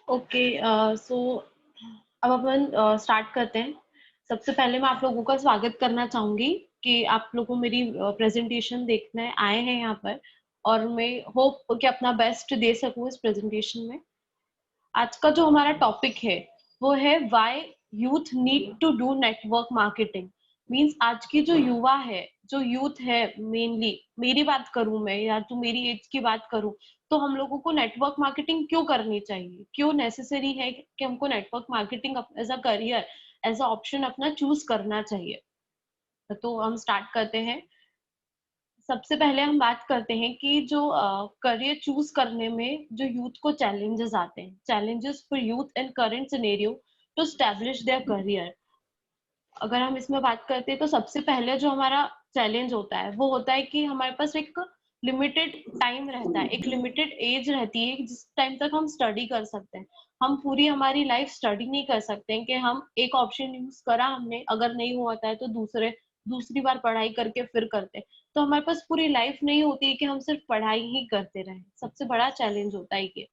Okay. सो अब अपन start करते हैं। सबसे पहले मैं आप लोगों का स्वागत करना चाहूँगी कि आप लोगों को मेरी प्रेज़ेंटेशन देखने आए हैं यहाँ पर, और मैं होप कि अपना बेस्ट दे सकूँ इस प्रेज़ेंटेशन में। आज का जो हमारा टॉपिक है, वो है why youth need to do network marketing. Means आज की जो युवा है, जो यूथ है, मेनली मेरी बात करूँ मैं या तो मेरी एज की बात करूँ, तो हम लोगों को नेटवर्क मार्केटिंग क्यों करनी चाहिए? क्यों नेसेसरी है कि हमको network marketing as a career, as a option अपना चूज़ करना चाहिए? तो हम स्टार्ट करते हैं। सबसे पहले हम बात करते हैं कि जो करियर चूज़ करने में जो यूथ को चैलेंजेस आते हैं, challenges for youth in current scenario to establish their career. अगर हम इसमें बात करते हैं तो सबसे पहले जो हमारा चैलेंज होता है, वो होता है कि हमारे पास एक लिमिटेड टाइम रहता है, एक लिमिटेड एज रहती है जिस टाइम तक हम स्टडी कर सकते हैं। हम पूरी हमारी लाइफ स्टडी नहीं कर सकते हैं कि हम एक ऑप्शन यूज़ करा हमने, अगर नहीं हुआ था तो दूसरी बार पढ़ाई करके फिर करते हैं। तो हमारे पास पूरी लाइफ नहीं होती है कि हम सिर्फ पढ़ाई ही करते रहें। सबसे बड़ा चैलेंज होता है ये।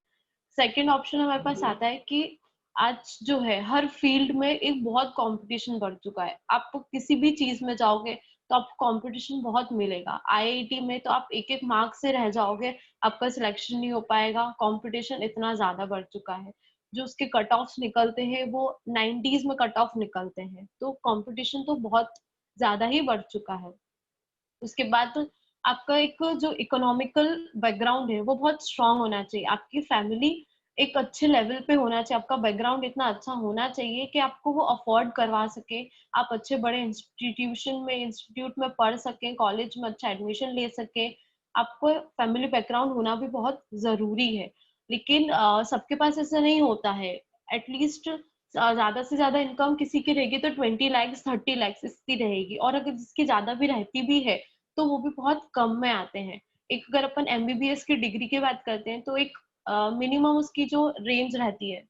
सेकंड ऑप्शन हमारे पास आता है कि आज जो है हर फील्ड में एक बहुत कंपटीशन बढ़ चुका है। आप किसी भी चीज़ में जाओगे तो आपको कंपटीशन बहुत मिलेगा। आईआईटी में तो आप एक-एक मार्क से रह जाओगे, आपका सिलेक्शन नहीं हो पाएगा, कंपटीशन इतना ज़्यादा बढ़ चुका है। जो उसके कट ऑफ्स निकलते हैं वो 90s में कट ऑफ निकलते हैं। तो कंपटीशन तो बहुत ज़्यादा ही बढ़ चुका है। उसके बाद आपका एक जो इकोनॉमिकल बैकग्राउंड है, वो बहुत स्ट्रॉन्ग होना चाहिए। आपकी फैमिली एक अच्छे लेवल पे होना चाहिए, आपका बैकग्राउंड इतना अच्छा होना चाहिए कि आपको वो अफ़ोर्ड करवा सके। आप अच्छे बड़े इंस्टीट्यूट में पढ़ सकें, कॉलेज में अच्छा एडमिशन ले सकें। आपको फैमिली बैकग्राउंड होना भी बहुत ज़रूरी है। लेकिन सबके पास ऐसा नहीं होता है। एट लीस्ट ज़्यादा से ज़्यादा इनकम किसी की रहेगी तो 20 लैक्स, 30 लैक्स इसकी रहेगी, और अगर जिसकी ज़्यादा भी रहती भी है, तो वो भी बहुत कम में आते हैं। एक अगर अपन एमबीबीएस की डिग्री की बात करते हैं तो एक मिनिमम उसकी जो रेंज रहती है,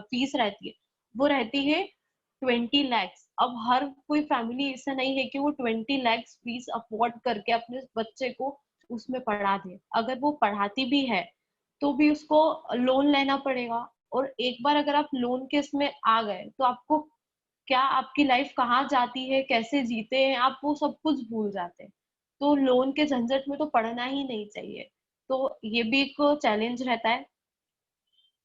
फीस रहती है, वो रहती है 20 लैक्स। अब हर कोई फैमिली ऐसा नहीं है कि वो 20 लैक्स फीस अफोर्ड करके अपने बच्चे को उसमें पढ़ा दे। अगर वो पढ़ाती भी है, तो भी उसको लोन लेना पड़ेगा, और एक बार अगर आप लोन के इसमें आ गए, तो आपको क्या आपकी लाइफ कहाँ जाती है, कैसे जीते हैं, आप वो सब कुछ भूल जाते हैं। तो लोन के झंझट में तो पड़ना ही नहीं चाहिए। तो ये भी एक चैलेंज रहता है।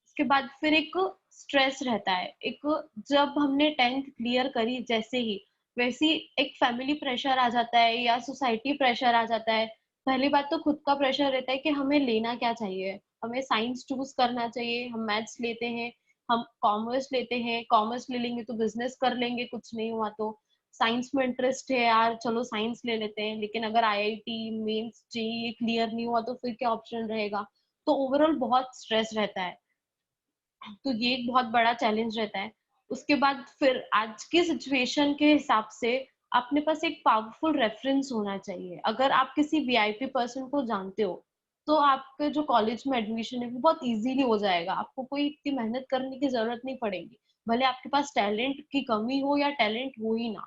उसके बाद फिर एक स्ट्रेस रहता है। एक जब हमने 10th क्लियर करी जैसे ही, वैसे ही एक फैमिली प्रेशर आ जाता है या सोसाइटी प्रेशर आ जाता है। पहली बात तो खुद का प्रेशर रहता है कि हमें लेना क्या चाहिए। हमें साइंस चूज़ करना चाहिए, हम मैथ्स लेते हैं, हम कॉमर्स लेते हैं, कॉमर्स ले लेंगे तो बिज़नेस कर लेंगे, कुछ नहीं हुआ तो। साइंस में इंटरेस्ट है यार, चलो साइंस ले लेते हैं, लेकिन अगर आईआईटी, मेंस, जेईई क्लियर नहीं हुआ तो फिर क्या ऑप्शन रहेगा? तो ओवरऑल बहुत स्ट्रेस रहता है। तो ये एक बहुत बड़ा चैलेंज रहता है। उसके बाद फिर आज की सिचुएशन के हिसाब से अपने पास एक पावरफुल रेफरेंस होना चाहिए। अगर आप किसी वीआईपी पर्सन को जानते हो, तो आपके जो कॉलेज में एडमिशन है वो बहुत ईज़िली हो जाएगा। आपको कोई इतनी मेहनत करने की ज़रूरत नहीं पड़ेगी। भले आपके पास टैलेंट की कमी हो या टैलेंट हो ही ना।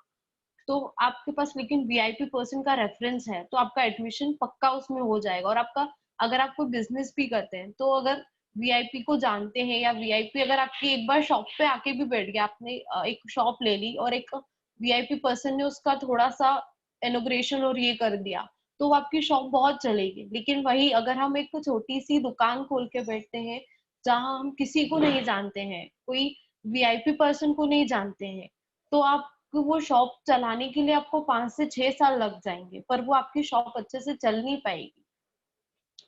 तो आपके पास लेकिन वीआईपी पर्सन का रेफरेंस है, तो आपका एडमिशन पक्का उसमें हो जाएगा। और आपका अगर आप कोई बिज़नेस भी करते हैं, तो अगर वीआईपी को जानते हैं या वीआईपी अगर आपकी एक बार शॉप पे आके भी बैठ गया, आपने एक शॉप ले ली और एक वीआईपी पर्सन ने उसका थोड़ा-सा इनॉग्रेशन और ये कर दिया, तो वो आपकी शॉप बहुत चलेगी। लेकिन वही अगर हम एक छोटी-सी दुकान खोल के बैठते हैं, जहाँ हम किसी को नहीं जानते हैं, कोई वीआईपी पर्सन को नहीं जानते हैं, तो आप वो शॉप चलाने के लिए आपको 5 से 6 साल लग जाएँगे, पर वो आपकी शॉप अच्छे से चल नहीं पाएगी।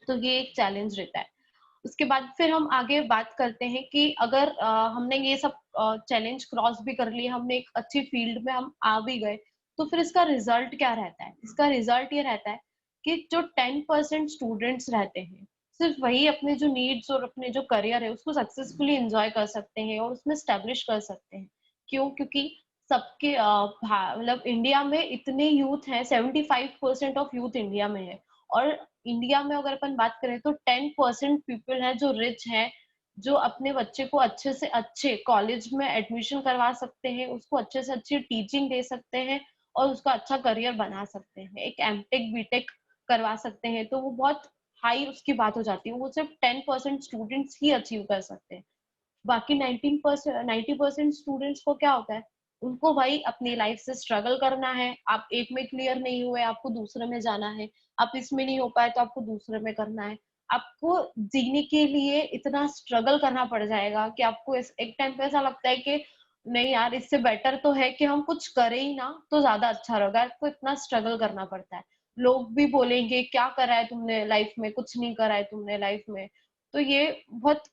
तो ये एक चैलेंज रहता है। उसके बाद फिर हम आगे बात करते हैं कि अगर हमने ये सब चैलेंज क्रॉस भी कर लिए, हमने एक अच्छी फील्ड में हम आ भी गए, तो फिर इसका रिज़ल्ट क्या रहता है? इसका रिज़ल्ट ये रहता है कि जो 10% स्टूडेंट्स रहते हैं, सिर्फ़ वही अपने जो नीड्स और अपने जो करियर है, उसको सक्सेसफुली एन्जॉय कर सकते हैं और उसमें एस्टेब्लिश कर सकते हैं। क्यों? क्योंकि सबके मतलब इंडिया में इतने यूथ हैं, 75% ऑफ यूथ इंडिया में है, और इंडिया में अगर अपन बात करें तो 10% पीपल हैं जो रिच हैं, जो अपने बच्चे को अच्छे से अच्छे कॉलेज में एडमिशन करवा सकते हैं, उसको अच्छे से अच्छी टीचिंग दे सकते हैं और उसका अच्छा करियर बना सकते हैं। एक एमटेक, बीटेक करवा सकते हैं, तो वो बहुत हाई उसकी बात हो जाती है। वो सिर्फ 10% स्टूडेंट्स ही अचीव कर सकते हैं। बाकी 90% स्टूडेंट्स को क्या होता है, उनको भाई अपनी लाइफ से स्ट्रगल करना है। आप एक में क्लियर नहीं हुए, आपको दूसरे में जाना है। आप इसमें नहीं हो पाए तो आपको दूसरे में करना है। आपको जीने के लिए इतना स्ट्रगल करना पड़ जाएगा कि आपको एक टाइम पे ऐसा लगता है कि नहीं यार, इससे बेटर तो है कि हम कुछ करें ही ना, तो ज्यादा अच्छा रहेगा। आपको इतना स्ट्रगल करना पड़ता है। लोग भी बोलेंगे क्या करा है तुमने लाइफ में, कुछ नहीं करा है तुमने लाइफ में। तो ये बहुत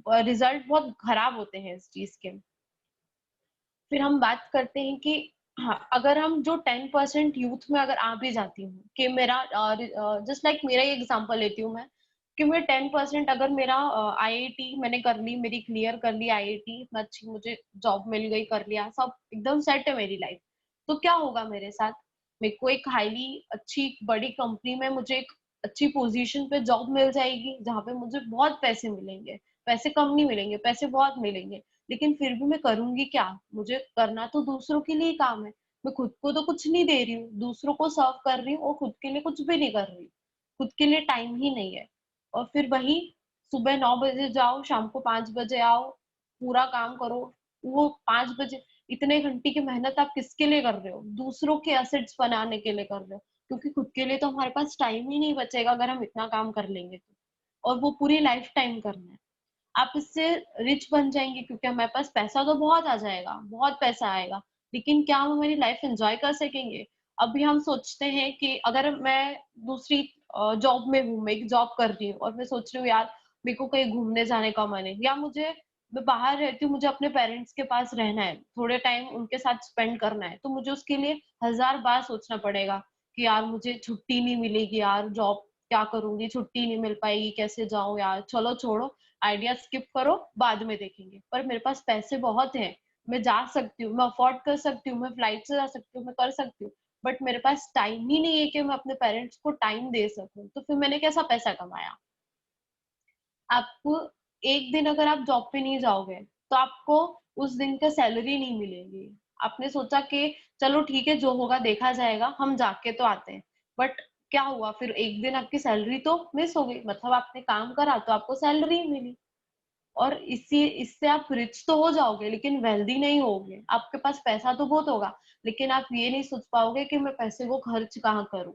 रिजल्ट बहुत खराब होते हैं इस चीज के। फिर हम बात करते हैं कि हाँ, अगर हम जो 10% यूथ में अगर आ भी जाती हूँ कि मेरा जस्ट लाइक मेरा ही एग्जांपल लेती हूँ मैं, कि मैं 10% अगर मेरा आईआईटी मैंने कर ली, मेरी क्लियर कर ली आईआईटी, इतना अच्छी मुझे जॉब मिल गई, कर लिया सब एकदम सेट है मेरी लाइफ। तो क्या होगा मेरे साथ, मेरे को एक हाईली अच्छी बड़ी कंपनी में मुझे एक अच्छी पोजीशन पे जॉब मिल जाएगी, जहाँ पे मुझे बहुत पैसे मिलेंगे। पैसे कम नहीं मिलेंगे, पैसे बहुत मिलेंगे। लेकिन फिर भी मैं करूंगी क्या, मुझे करना तो दूसरों के लिए काम है। मैं खुद को तो कुछ नहीं दे रही हूँ, दूसरों को सर्व कर रही हूँ और खुद के लिए कुछ भी नहीं कर रही। खुद के लिए टाइम ही नहीं है। और फिर वही सुबह 9 बजे जाओ, शाम को 5 बजे आओ, पूरा काम करो। वो 5 बजे इतने घंटे की मेहनत आप किसके लिए कर रहे हो, दूसरों के एसेट्स बनाने के लिए कर रहे हो। क्योंकि खुद के लिए तो हमारे पास टाइम ही नहीं बचेगा अगर हम इतना काम कर लेंगे तो। और वो पूरी लाइफ टाइम करना है। आप इससे रिच बन जाएंगे क्योंकि हमारे पास पैसा तो बहुत आ जाएगा, बहुत पैसा आएगा। लेकिन क्या हम हमारी लाइफ एंजॉय कर सकेंगे। अभी हम सोचते हैं कि अगर मैं दूसरी जॉब में हूँ, मैं एक जॉब कर रही हूँ और मैं सोच रही हूँ यार मेरे को कहीं घूमने जाने का मन है, या मैं बाहर रहती हूँ, मुझे अपने पेरेंट्स के पास रहना है, थोड़े टाइम उनके साथ स्पेंड करना है, तो मुझे उसके लिए 1000 बार सोचना पड़ेगा कि यार मुझे छुट्टी नहीं मिलेगी, यार जॉब क्या करूंगी, छुट्टी नहीं मिल पाएगी, कैसे जाऊं यार, चलो छोड़ो, आइडिया स्किप करो, बाद में देखेंगे। पर मेरे पास पैसे बहुत हैं, मैं जा सकती हूँ, मैं अफोर्ड कर सकती हूँ, मैं फ्लाइट से जा सकती हूँ, मैं कर सकती हूँ। बट मेरे पास टाइम ही नहीं है कि मैं अपने पेरेंट्स को टाइम दे सकूं, तो फिर मैंने कैसा पैसा कमाया। आपको एक दिन अगर आप जॉब पे नहीं जाओगे तो आपको उस दिन का सैलरी नहीं मिलेगी। आपने सोचा कि चलो ठीक है, जो होगा देखा जाएगा, हम जाके तो आते हैं। बट क्या हुआ, फिर एक दिन आपकी सैलरी तो मिस हो गई, मतलब आपने काम करा तो आपको सैलरी मिली। और इसी इससे आप रिच तो हो जाओगे लेकिन वेल्दी नहीं होगे। आपके पास पैसा तो बहुत होगा, लेकिन आप ये नहीं सोच पाओगे कि मैं पैसे को खर्च कहाँ करूँ।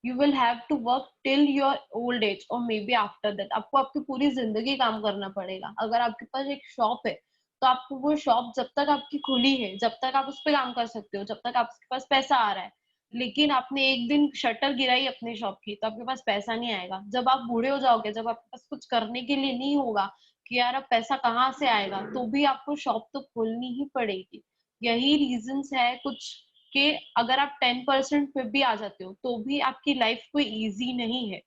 You will have to work till your old age और मे बी आफ्टर दैट। आपको आपकी पूरी जिंदगी काम करना पड़ेगा। अगर आपके पास एक शॉप है तो आपको वो शॉप जब तक आपकी खुली है, जब तक आप उस पर काम कर सकते हो, जब तक आपके पास पैसा आ रहा है। लेकिन आपने एक दिन शटर गिराई अपने शॉप की तो आपके पास पैसा नहीं आएगा। जब आप बूढ़े हो जाओगे, जब आपके पास कुछ करने के लिए नहीं होगा कि यार अब पैसा कहाँ से आएगा, तो भी आपको शॉप तो खोलनी ही पड़ेगी। यही रीजंस है कुछ कि अगर आप 10% पे भी आ जाते हो तो भी आपकी लाइफ कोई इजी नहीं है।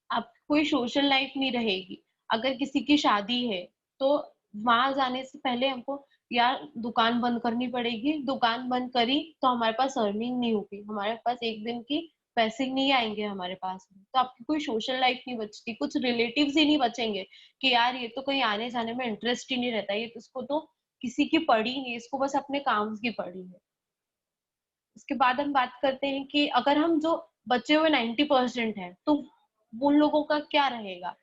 आपकी कोई सोशल लाइफ नहीं रहेगी। अगर किसी की शादी है तो वहां जाने से पहले हमको यार दुकान बंद करनी पड़ेगी, दुकान बंद करी तो हमारे पास अर्निंग नहीं होगी, हमारे पास एक दिन की पैसे नहीं आएंगे हमारे पास में, तो आपकी कोई सोशल लाइफ नहीं बचती, कुछ रिलेटिव्स ही नहीं बचेंगे कि यार ये तो कहीं आने जाने में इंटरेस्ट ही नहीं रहता, ये तो इसको तो किसी की पड़ी नहीं, इसको बस अपने काम की पड़ी है। उसके बाद हम बात करते हैं कि अगर हम जो बचे हुए 90% है तो उन लोगों का क्या रहेगा।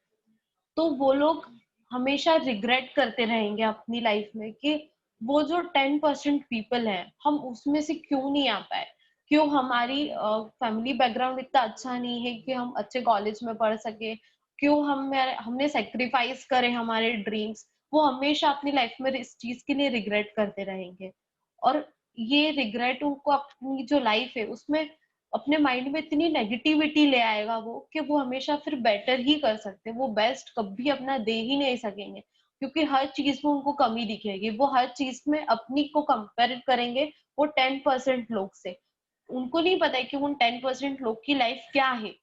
तो वो लोग हमेशा रिग्रेट करते रहेंगे अपनी लाइफ में कि वो जो 10% पीपल है हम उसमें से क्यों नहीं आ पाए। क्यों हमारी फैमिली बैकग्राउंड इतना अच्छा नहीं है कि हम अच्छे कॉलेज में पढ़ सके। क्यों हमने सेक्रीफाइस करे हमारे ड्रीम्स। वो हमेशा अपनी लाइफ में इस चीज के लिए रिग्रेट करते रहेंगे। और ये रिग्रेट उनको अपनी जो लाइफ है उसमें अपने माइंड में इतनी नेगेटिविटी ले आएगा वो कि वो हमेशा फिर बेटर ही कर सकते हैं, वो बेस्ट कभी अपना दे ही नहीं सकेंगे। क्योंकि हर चीज में उनको कमी दिखेगी, वो हर चीज में अपनी को कंपेयर करेंगे वो 10% लोग से। उनको नहीं पता है कि उन 10% लोग की लाइफ क्या है,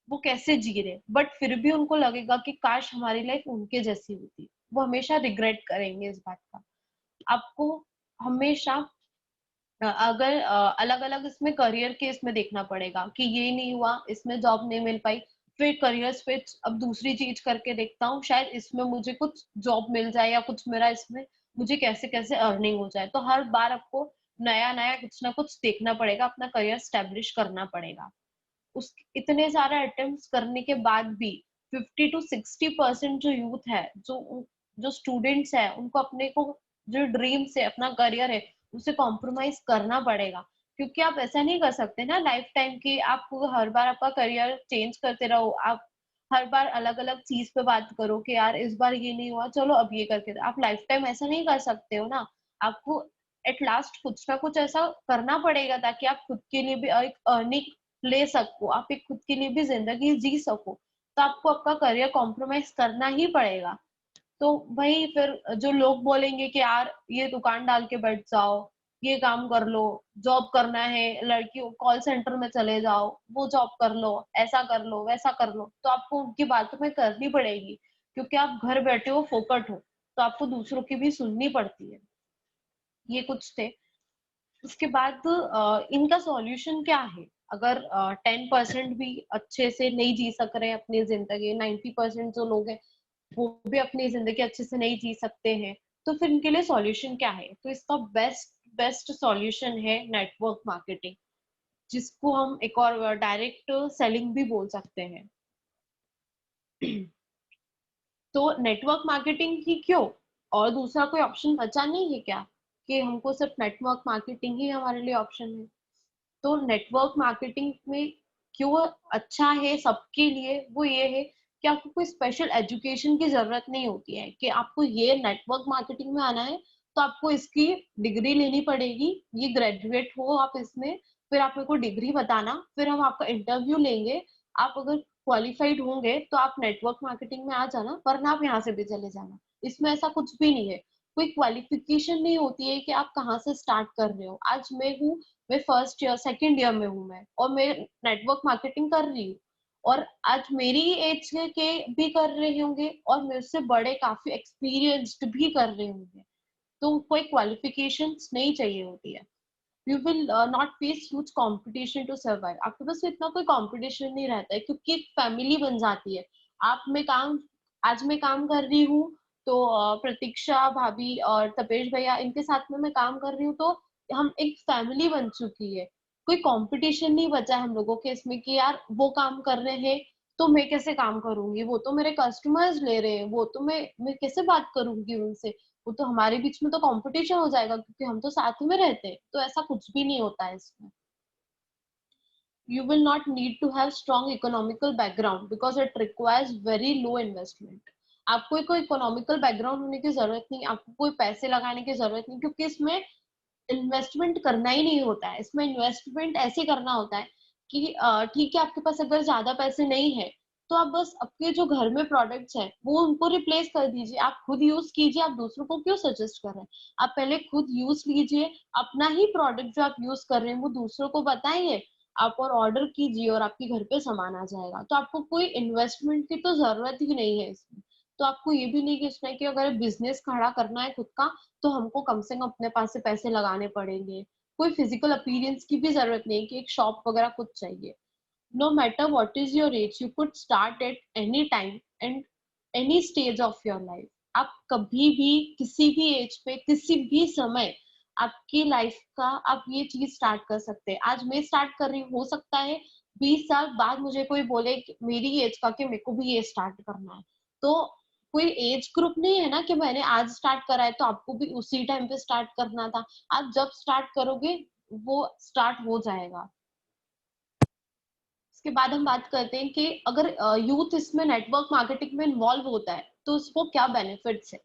वो कैसे जी रहे, बट फिर भी उनको लगेगा कि काश हमारी लाइफ उनके जैसी होती। वो हमेशा रिग्रेट करेंगे इस बात का। आपको हमेशा अगर अलग अलग इसमें करियर के इसमें देखना पड़ेगा कि ये नहीं हुआ, इसमें जॉब नहीं मिल पाई, फिर करियर स्विच अब दूसरी चीज करके देखता हूँ, शायद इसमें मुझे कुछ जॉब मिल जाए या कुछ मेरा इसमें मुझे कैसे कैसे अर्निंग हो जाए। तो हर बार आपको नया नया कुछ ना कुछ देखना पड़ेगा, अपना करियर स्टैब्लिश करना पड़ेगा। उस इतने सारे अटेम्प्ट्स करने के बाद भी 50 to 60% जो यूथ है, जो स्टूडेंट्स है, उनको अपने को जो ड्रीम्स है, अपना करियर है, उसे कॉम्प्रोमाइज करना पड़ेगा। क्योंकि आप ऐसा नहीं कर सकते ना लाइफ टाइम कि आप हर बार आपका करियर चेंज करते रहो। आप हर बार अलग-अलग चीज़ पे बात करो कि यार इस बार ये नहीं हुआ, चलो अब ये करके दो। आप लाइफ टाइम ऐसा नहीं कर सकते हो ना। आपको एट लास्ट कुछ ना कुछ ऐसा करना पड़ेगा ताकि आप खुद के लिए भी एक अर्निंग ले सको, आप एक खुद के लिए भी ज़िंदगी जी सको। तो आपको आपका करियर कॉम्प्रोमाइज़ करना ही पड़ेगा। तो वही फिर जो लोग बोलेंगे कि यार ये दुकान डाल के बैठ जाओ, ये काम कर लो, जॉब करना है, लड़कियों कॉल सेंटर में चले जाओ, वो जॉब कर लो, ऐसा कर लो, वैसा कर लो। तो आपको उनकी बातों में करनी पड़ेगी, क्योंकि आप घर बैठे हो, फोकट हो, तो आपको दूसरों की भी सुननी पड़ती है। ये कुछ थे। उसके बाद इनका सॉल्यूशन क्या है? अगर 10% भी अच्छे से नहीं जी सक रहे हैं अपनी ज़िंदगी, 90% जो लोग हैं वो भी अपनी ज़िंदगी अच्छे से नहीं जी सकते हैं, तो फिर इनके लिए सॉल्यूशन क्या है? तो इसका बेस्ट बेस्ट सॉल्यूशन है नेटवर्क मार्केटिंग, जिसको हम एक और डायरेक्ट सेलिंग भी बोल सकते हैं। तो नेटवर्क मार्केटिंग ही क्यों? और दूसरा कोई ऑप्शन बचा नहीं है क्या? कि हमको सिर्फ नेटवर्क मार्केटिंग ही हमारे लिए ऑप्शन है? तो नेटवर्क मार्केटिंग में क्यों अच्छा है सबके लिए, वो ये है कि आपको कोई स्पेशल एजुकेशन की ज़रूरत नहीं होती है कि आपको ये नेटवर्क मार्केटिंग में आना है, तो आपको इसकी डिग्री लेनी पड़ेगी, ये ग्रेजुएट हो आप इसमें, फिर आप मेरे को डिग्री बताना, फिर हम आपका इंटरव्यू लेंगे। आप अगर क्वालिफाइड होंगे, तो आप नेटवर्क मार्केटिंग में आ जाना, वरना आप यहाँ से भी चले जाना। इसमें ऐसा कुछ भी नहीं है। कोई क्वालिफिकेशन नहीं होती है कि आप कहाँ से स्टार्ट कर रहे हो। आज मैं हूँ, मैं फर्स्ट ईयर सेकंड ईयर में हूँ मैं, और मैं नेटवर्क मार्केटिंग कर रही हूँ, और आज मेरी एज के भी कर रहे होंगे और मेरे से बड़े काफी एक्सपीरियंस्ड भी कर रहे होंगे। तो कोई क्वालिफिकेशंस नहीं चाहिए होती है। You will not face huge competition to survive. आपके पास इतना कोई कंपटीशन नहीं रहता है, क्योंकि एक फैमिली बन जाती है। आप में काम आज मैं काम कर रही हूँ, तो प्रतीक्षा भाभी और तपेश भैया इनके साथ में मैं काम कर रही हूँ, तो हम एक फैमिली बन चुकी है। कोई कंपटीशन नहीं बचा है हम लोगों के इसमें कि यार वो काम कर रहे हैं तो मैं कैसे काम करूंगी, वो तो मेरे कस्टमर्स ले रहे हैं, वो तो मैं कैसे बात करूंगी उनसे। वो तो हमारे बीच में तो कंपटीशन हो जाएगा, क्योंकि हम तो साथ में रहते हैं। तो ऐसा कुछ भी नहीं होता है इसमें। You will not need to have strong economical background because it requires very low investment. आपको कोई इकोनॉमिकल बैकग्राउंड होने की जरूरत नहीं, आपको कोई पैसे लगाने की जरूरत नहीं, क्योंकि इसमें इन्वेस्टमेंट करना ही नहीं होता है। इसमें इन्वेस्टमेंट ऐसे करना होता है कि ठीक है, आपके पास अगर ज्यादा पैसे नहीं है, तो आप बस आपके जो घर में प्रोडक्ट्स हैं वो उनको रिप्लेस कर दीजिए। आप खुद यूज कीजिए, आप दूसरों को क्यों सजेस्ट कर रहे हैं? आप पहले खुद यूज लीजिए, अपना ही प्रोडक्ट जो आप यूज कर रहे हैं वो दूसरों को बताइए, आप और ऑर्डर कीजिए, और आपके घर पे सामान आ जाएगा। तो आपको कोई इन्वेस्टमेंट की तो जरूरत ही नहीं है इसमें। तो आपको ये भी नहीं सोचना है कि अगर बिजनेस खड़ा करना है खुद का, तो हमको कम से कम अपने पास से पैसे लगाने पड़ेंगे। कोई फिजिकल अपीयरेंस की भी जरूरत नहीं है कि एक शॉप वगैरह कुछ चाहिए। No matter what is your age, you could start at any time and any stage of your life. आप कभी भी, किसी भी एज पे, किसी भी समय आपकी लाइफ का आप ये चीज स्टार्ट कर सकते हैं। आज मैं स्टार्ट कर रही हूँ, हो सकता है 20 साल बाद मुझे कोई बोले मेरी एज का कि मेरे को भी ये स्टार्ट करना है। तो कोई एज ग्रुप नहीं है ना कि मैंने आज स्टार्ट करा है तो आपको भी उसी टाइम पे स्टार्ट करना था। आप जब स्टार्ट करोगे वो स्टार्ट हो जाएगा। उसके बाद हम बात करते हैं कि अगर यूथ इसमें नेटवर्क मार्केटिंग में इन्वॉल्व होता है तो उसको क्या बेनिफिट्स है।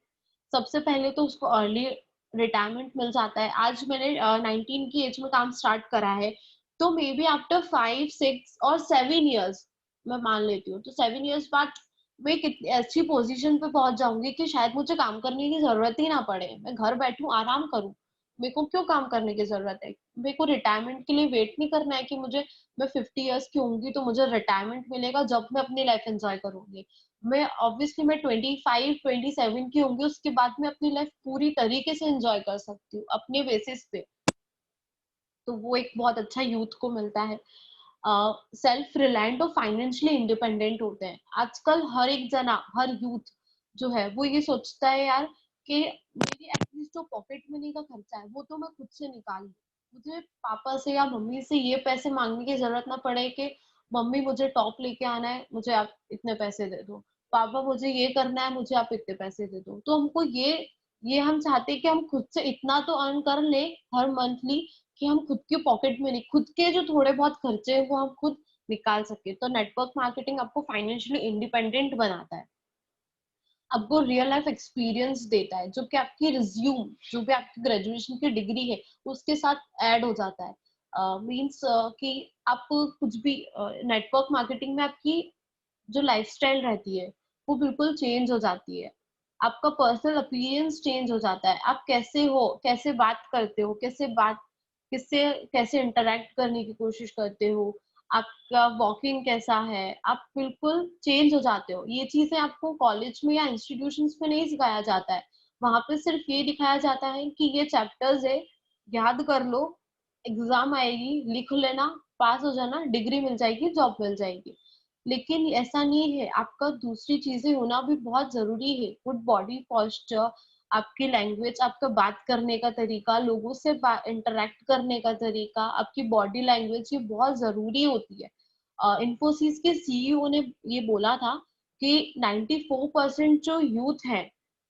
सबसे पहले तो उसको अर्ली रिटायरमेंट मिल जाता है। आज मैंने 19 की एज में काम स्टार्ट करा है, तो मे बी आफ्टर 5 6 और 7 ईयर्स मैं मान लेती हूँ, तो 7 ईयर्स बाद मैं कितनी अच्छी पोजीशन पे पहुंच जाऊंगी कि शायद मुझे काम करने की जरूरत ही ना पड़े, मैं घर बैठूं आराम करूं। मेरे को क्यों काम करने की जरूरत है? मेरे को रिटायरमेंट के लिए वेट नहीं करना है कि मुझे, मैं 50 ईयर्स की होंगी तो मुझे रिटायरमेंट मिलेगा जब मैं अपनी लाइफ एंजॉय करूंगी। मैं ऑब्वियसली मैं 25 27 की होंगी, उसके बाद मैं अपनी लाइफ पूरी तरीके से एंजॉय कर सकती हूँ अपने बेसिस पे। तो वो एक बहुत अच्छा यूथ को मिलता है। सेल्फ रिलायंट और फाइनेंशियली इंडिपेंडेंट होते हैं। आजकल हर एक जना, हर यूथ जो है वो ये सोचता है यार कि मेरी एटलीस्ट जो पॉकेट मनी का खर्चा है वो तो मैं खुद से निकाल लूं, मुझे पापा से या मम्मी से ये पैसे मांगने की जरूरत ना पड़े कि मम्मी मुझे टॉप लेके आना है, मुझे आप इतने पैसे दे दो। पापा मुझे ये करना है, मुझे आप इतने पैसे दे दो। तो हमको ये हम चाहते हैं कि हम खुद से इतना तो अर्न कर लें हर मंथली कि हम खुद की पॉकेट में नहीं, खुद के जो थोड़े बहुत खर्चे हैं वो हम खुद निकाल सकें। तो नेटवर्क मार्केटिंग आपको फाइनेंशियली इंडिपेंडेंट बनाता है। आपको रियल लाइफ एक्सपीरियंस देता है, जो कि आपकी रिज्यूम, जो भी आपकी ग्रेजुएशन की डिग्री है, उसके साथ ऐड हो जाता है। मीन्स कि आप कुछ भी नेटवर्क मार्केटिंग में आपकी जो लाइफस्टाइल रहती है, वो बिल्कुल चेंज हो जाती है। आपका पर्सनल अपीयरेंस चेंज हो जाता है। आप कैसे हो, कैसे बात करते हो, किससे कैसे इंटरैक्ट करने की कोशिश करते हो, आपका वॉकिंग कैसा है, आप बिल्कुल चेंज हो जाते हो। ये चीज़ें आपको कॉलेज में या इंस्टीट्यूशंस में नहीं सिखाया जाता है। वहाँ पे सिर्फ ये दिखाया जाता है कि ये चैप्टर्स है, याद कर लो, एग्ज़ाम आएगी, लिख लेना, पास हो जाना, डिग्री मिल जाएगी, जॉब मिल जाएगी। लेकिन ऐसा नहीं है, आपका दूसरी चीज़ें होना भी बहुत ज़रूरी है। गुड बॉडी पोस्चर, आपकी लैंग्वेज, आपका बात करने का तरीका, लोगों से इंटरैक्ट करने का तरीका, आपकी बॉडी लैंग्वेज, ये बहुत ज़रूरी होती है। इन्फोसिस के सीईओ ने ये बोला था कि 94% जो यूथ है,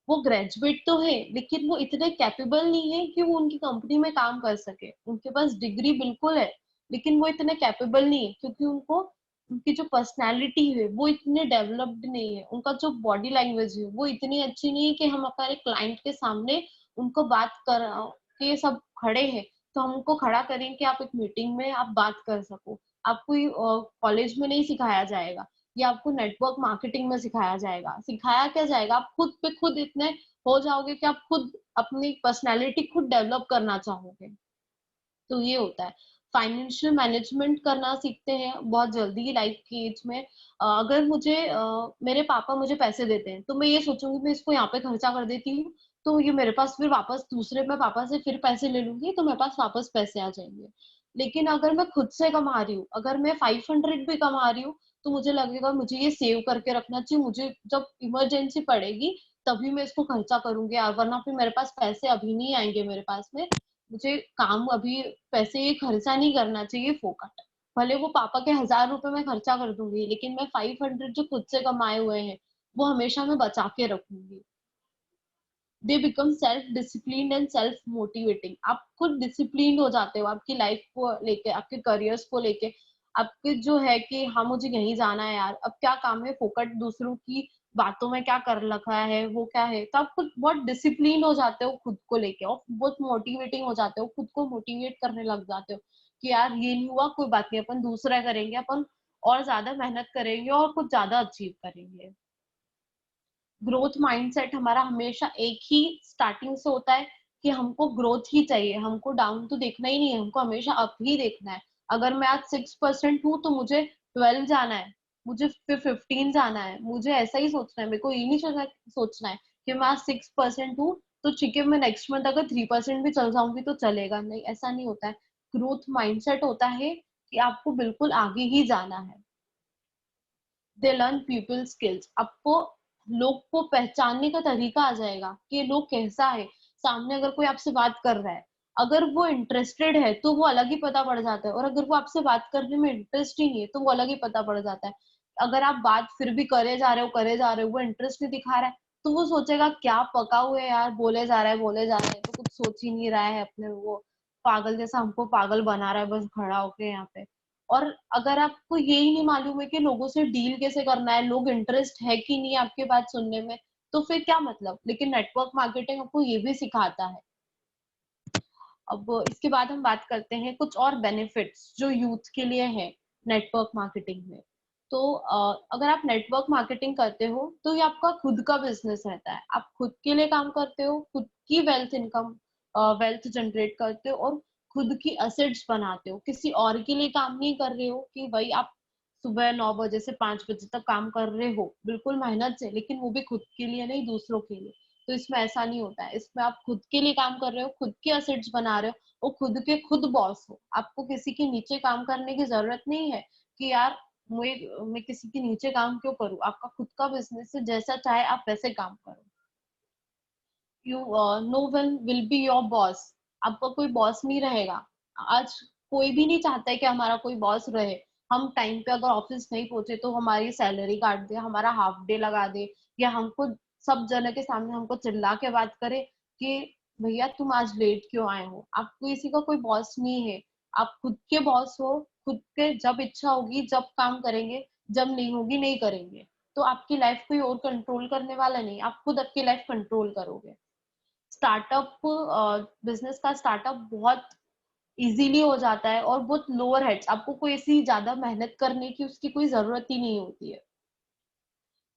वो ग्रेजुएट तो है, लेकिन वो इतने कैपेबल नहीं है कि वो उनकी कंपनी में काम कर सके। उनके पास डिग्री बिल्कुल है, लेकिन वो इतने कैपेबल नहीं है क्योंकि उनको उनकी जो पर्सनैलिटी है वो इतने डेवलप्ड नहीं है, उनका जो बॉडी लैंग्वेज है वो इतनी अच्छी नहीं है कि हम हमारे क्लाइंट के सामने उनको बात कर के सब खड़े हैं तो हम उनको खड़ा करें कि आप एक मीटिंग में आप बात कर सको। आपको ये कॉलेज में नहीं सिखाया जाएगा, ये आपको नेटवर्क मार्केटिंग में सिखाया जाएगा। सिखाया क्या जाएगा, आप खुद पे खुद इतने हो जाओगे कि आप खुद अपनी पर्सनैलिटी खुद डेवलप करना चाहोगे। तो ये होता है। फाइनेंशियल मैनेजमेंट करना सीखते हैं बहुत जल्दी लाइफ की एज में। अगर मुझे मेरे पापा मुझे पैसे देते हैं, तो मैं ये सोचूँगी मैं इसको यहाँ पे खर्चा कर देती हूँ, तो ये मेरे पास फिर वापस दूसरे मैं पापा से फिर पैसे ले लूँगी, तो मेरे पास वापस पैसे आ जाएँगे। लेकिन अगर मैं खुद से कमा रही हूँ, अगर मैं 500 भी कमा रही हूँ, तो मुझे लगेगा मुझे ये सेव करके रखना चाहिए, मुझे जब इमरजेंसी पड़ेगी, तभी मैं इसको खर्चा करूँगी, वरना फिर मेरे पास पैसे अभी नहीं आएँगे मेरे पास में। मुझे काम अभी पैसे खर्चा नहीं करना चाहिए फोकट। भले वो पापा के 1000 रुपए मैं खर्चा कर दूंगी, लेकिन मैं 500 जो खुद से कमाए हुए हैं वो हमेशा मैं बचा के रखूंगी। They become self disciplined and self motivating. आप खुद डिसिप्लिन्ड हो जाते हो आपकी लाइफ को लेके, आपके करियर्स को लेके। आपके जो है कि हाँ मुझे यहीं जाना है यार, अब क्या काम है फोकट दूसरों की बातों में क्या कर रखा है वो क्या है, तो आप खुद बहुत डिसिप्लिन हो जाते हो खुद को लेके और बहुत मोटिवेटिंग हो जाते हो, खुद को मोटिवेट करने लग जाते हो कि यार ये नहीं हुआ कोई बात नहीं, अपन दूसरा करेंगे, अपन और ज्यादा मेहनत करेंगे और कुछ ज्यादा अचीव करेंगे। ग्रोथ माइंडसेट हमारा हमेशा एक ही स्टार्टिंग से होता है कि हमको ग्रोथ ही चाहिए, हमको डाउन तो देखना ही नहीं है, हमको हमेशा अप ही देखना है। अगर मैं आज 6% हूँ तो मुझे 12 जाना है, मुझे फिर 15 जाना है, मुझे ऐसा ही सोचना है। मेरे को ये नहीं सोचना है कि मैं आज 6% हूँ तो ठीक है, मैं नेक्स्ट मंथ अगर 3% भी चल जाऊंगी तो चलेगा, नहीं ऐसा नहीं होता है। ग्रोथ माइंडसेट होता है कि आपको बिल्कुल आगे ही जाना है। They learn people skills. आपको लोग को पहचानने का तरीका आ जाएगा कि लोग कैसा है। सामने अगर कोई आपसे बात कर रहा है, अगर वो इंटरेस्टेड है तो वो अलग ही पता पड़ जाता है, और अगर वो आपसे बात करने में इंटरेस्ट ही नहीं है तो वो अलग ही पता पड़ जाता है। अगर आप बात फिर भी करे जा रहे हो, वो इंटरेस्ट नहीं दिखा रहा है, तो वो सोचेगा क्या पका हुआ है यार, बोले जा रहा है तो कुछ सोच ही नहीं रहा है, अपने वो पागल जैसा हमको पागल बना रहा है बस खड़ा होके यहाँ पे। और अगर आपको यही नहीं मालूम है कि लोगों से डील कैसे करना है, लोग इंटरेस्ट है कि नहीं आपकी बात सुनने में, तो फिर क्या मतलब। लेकिन नेटवर्क मार्केटिंग आपको ये भी सिखाता है। अब इसके बाद हम बात करते हैं कुछ और बेनिफिट्स जो यूथ के लिए है नेटवर्क मार्केटिंग में। तो अगर आप नेटवर्क मार्केटिंग करते हो तो ये आपका खुद का बिजनेस रहता है, आप खुद के लिए काम करते हो, खुद की वेल्थ जनरेट करते हो और खुद की असेट्स बनाते हो। किसी और के लिए काम नहीं कर रहे हो कि भाई आप सुबह 9 बजे से 5 बजे तक काम कर रहे हो बिल्कुल मेहनत से, लेकिन वो भी खुद के लिए नहीं, दूसरों के लिए। तो इसमें ऐसा नहीं होता है, इसमें आप खुद के लिए काम कर रहे हो, खुद के असेट्स बना रहे हो और खुद के खुद बॉस हो। आपको किसी के नीचे काम करने की जरूरत नहीं है कि यार मैं किसी के नीचे काम क्यों करूं। आपका खुद का बिजनेस है, जैसा चाहे आप वैसे काम करो। You know one will be your boss. आपका कोई बॉस नहीं रहेगा। आज कोई भी नहीं चाहता है कि हमारा कोई बॉस रहे। हम टाइम पे अगर ऑफिस नहीं पहुंचे तो हमारी सैलरी काट दे, हमारा हाफ डे लगा दे, या हमको सब जने के सामने हमको चिल्ला के बात करे कि भैया तुम आज लेट क्यों आए हो। आप किसी का कोई बॉस नहीं है, आप खुद के बॉस हो, खुद के जब इच्छा होगी जब काम करेंगे, जब नहीं होगी नहीं करेंगे। तो आपकी लाइफ कोई और कंट्रोल करने वाला नहीं, आप खुद आपकी लाइफ कंट्रोल करोगे। स्टार्टअप, बिजनेस का स्टार्टअप बहुत इजीली हो जाता है और बहुत लोअर हेड्स, आपको कोई ऐसी ज्यादा मेहनत करने की उसकी कोई जरूरत ही नहीं होती है।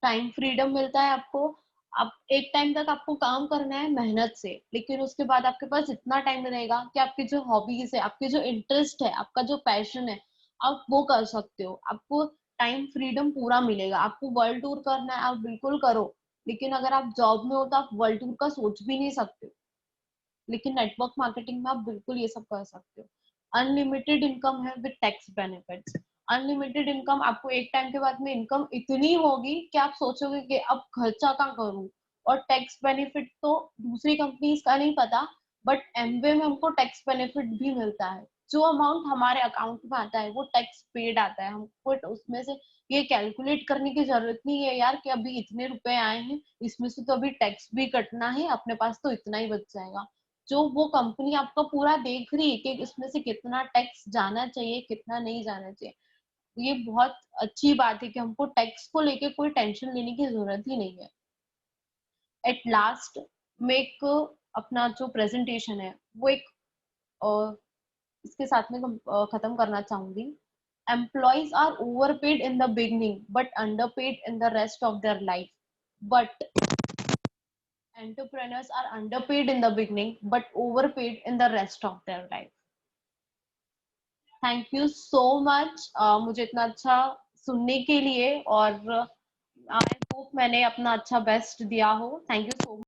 टाइम फ्रीडम मिलता है आपको। आप एक टाइम तक आपको काम करना है मेहनत से, लेकिन उसके बाद आपके पास इतना टाइम रहेगा कि आपकी जो हॉबीज है, आपके जो इंटरेस्ट है, आपका जो पैशन है, आप वो कर सकते हो। आपको टाइम फ्रीडम पूरा मिलेगा। आपको वर्ल्ड टूर करना है, आप बिल्कुल करो, लेकिन अगर आप जॉब में हो तो आप वर्ल्ड टूर का सोच भी नहीं सकते। लेकिन नेटवर्क मार्केटिंग में आप बिल्कुल ये सब कर सकते हो। अनलिमिटेड इनकम है with tax benefits. Unlimited income, आपको एक टाइम के बाद में इनकम इतनी होगी कि आप सोचोगे कि अब खर्चा कहाँ करूं। और टैक्स बेनिफिट तो दूसरी कंपनीज का नहीं पता, बट एमवे में हमको टैक्स बेनिफिट भी मिलता है। जो अमाउंट हमारे अकाउंट में आता है वो टैक्स पेड आता है हमको। उसमें से ये कैलकुलेट करने की जरूरत नहीं है यार कि अभी इतने रुपए आए हैं, इसमें से तो अभी टैक्स भी कटना है, अपने पास तो इतना ही बच जाएगा। जो वो कंपनी आपका पूरा देख रही है कि इसमें से कितना टैक्स जाना चाहिए, कितना नहीं जाना चाहिए। ये बहुत अच्छी बात है कि हमको टैक्स को लेके कोई टेंशन लेने की जरूरत ही नहीं है। एट लास्ट, मैं एक अपना जो प्रेजेंटेशन है वो एक इसके साथ में खत्म करना चाहूंगी। Employees are overpaid in the beginning but underpaid in the rest of their life, but entrepreneurs are underpaid in the beginning but overpaid in the rest of their life. Thank you so much मुझे इतना अच्छा सुनने के लिए, और I hope मैंने अपना अच्छा बेस्ट दिया हो। Thank you so much.